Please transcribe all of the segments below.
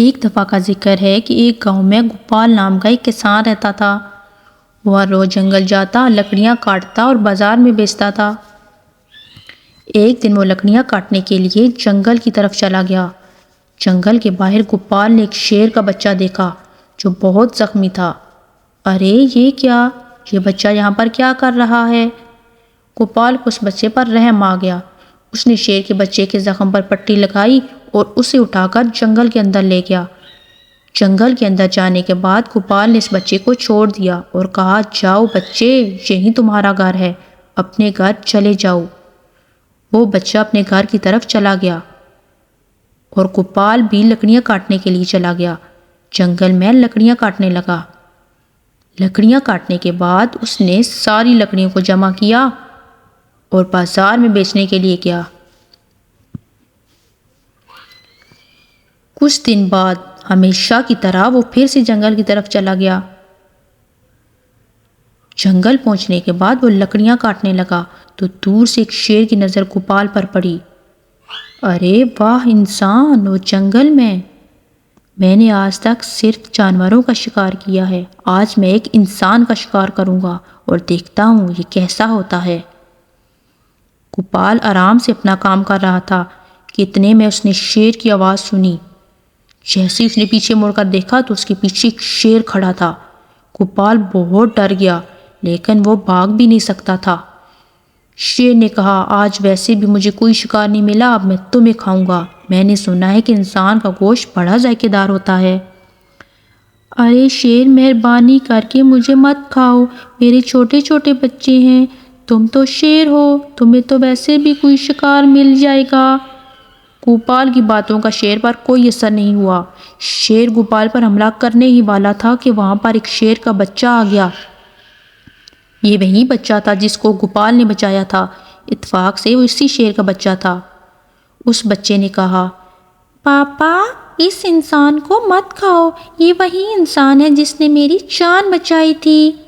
एक दफ़ा का जिक्र है कि एक गांव में गोपाल नाम का एक किसान रहता था। वह रोज़ जंगल जाता, लकड़ियां काटता और बाजार में बेचता था। एक दिन वो लकड़ियां काटने के लिए जंगल की तरफ चला गया। जंगल के बाहर गोपाल ने एक शेर का बच्चा देखा जो बहुत जख्मी था। अरे ये क्या, ये बच्चा यहाँ पर क्या कर रहा है? गोपाल को उस बच्चे पर रहम आ गया। उसने शेर के बच्चे के जख्म पर पट्टी लगाई और उसे उठाकर जंगल के अंदर ले गया। जंगल के अंदर जाने के बाद गोपाल ने इस बच्चे को छोड़ दिया और कहा, जाओ बच्चे, यही तुम्हारा घर है, अपने घर चले जाओ। वो बच्चा अपने घर की तरफ चला गया और गोपाल भी लकड़ियां काटने के लिए चला गया। जंगल में लकड़ियां काटने लगा। लकड़ियां काटने के बाद उसने सारी लकड़ियों को जमा किया और बाजार में बेचने के लिए गया। कुछ दिन बाद हमेशा की तरह वो फिर से जंगल की तरफ चला गया। जंगल पहुंचने के बाद वो लकड़ियां काटने लगा तो दूर से एक शेर की नज़र गोपाल पर पड़ी। अरे वाह इंसान, वो जंगल में मैंने आज तक सिर्फ जानवरों का शिकार किया है, आज मैं एक इंसान का शिकार करूंगा और देखता हूँ ये कैसा होता है। गोपाल आराम से अपना काम कर रहा था कि इतने में उसने शेर की आवाज़ सुनी। जैसे उसने पीछे मुड़कर देखा तो उसके पीछे एक शेर खड़ा था। गोपाल बहुत डर गया, लेकिन वो भाग भी नहीं सकता था। शेर ने कहा, आज वैसे भी मुझे कोई शिकार नहीं मिला, अब मैं तुम्हें खाऊंगा। मैंने सुना है कि इंसान का गोश्त बड़ा जायकेदार होता है। अरे शेर, मेहरबानी करके मुझे मत खाओ, मेरे छोटे छोटे बच्चे हैं। तुम तो शेर हो, तुम्हें तो वैसे भी कोई शिकार मिल जाएगा। गोपाल की बातों का शेर पर कोई असर नहीं हुआ। शेर गोपाल पर हमला करने ही वाला था कि वहां पर एक शेर का बच्चा आ गया। ये वही बच्चा था जिसको गोपाल ने बचाया था। इत्तेफाक से वो इसी शेर का बच्चा था। उस बच्चे ने कहा, पापा इस इंसान को मत खाओ, ये वही इंसान है जिसने मेरी जान बचाई थी।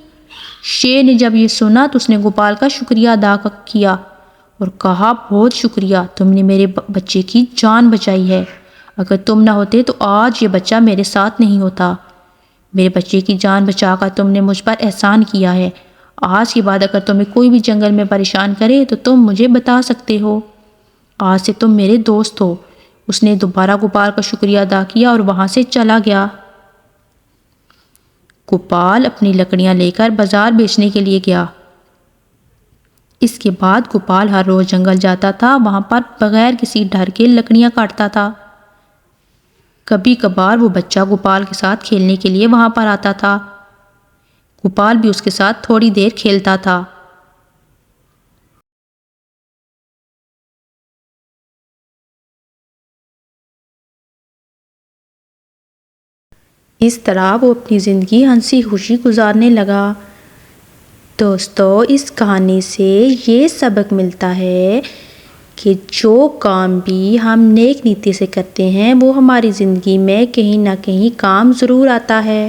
शेर ने जब ये सुना तो उसने गोपाल का शुक्रिया अदा किया और कहा, बहुत शुक्रिया, तुमने मेरे बच्चे की जान बचाई है। अगर तुम ना होते तो आज ये बच्चा मेरे साथ नहीं होता। मेरे बच्चे की जान बचाकर तुमने मुझ पर एहसान किया है। आज के बाद अगर तुम्हें कोई भी जंगल में परेशान करे तो तुम मुझे बता सकते हो। आज से तुम मेरे दोस्त हो। उसने दोबारा गोपाल का शुक्रिया अदा किया और वहां से चला गया। गोपाल अपनी लकड़ियां लेकर बाजार बेचने के लिए गया। इसके बाद गोपाल हर रोज जंगल जाता था, वहां पर बगैर किसी डर के लकड़ियां काटता था। कभी कभार वो बच्चा गोपाल के साथ खेलने के लिए वहां पर आता था। गोपाल भी उसके साथ थोड़ी देर खेलता था। इस तरह वो अपनी ज़िंदगी हंसी खुशी गुजारने लगा। दोस्तों, इस कहानी से ये सबक मिलता है कि जो काम भी हम नेक नीति से करते हैं वो हमारी ज़िंदगी में कहीं ना कहीं काम ज़रूर आता है।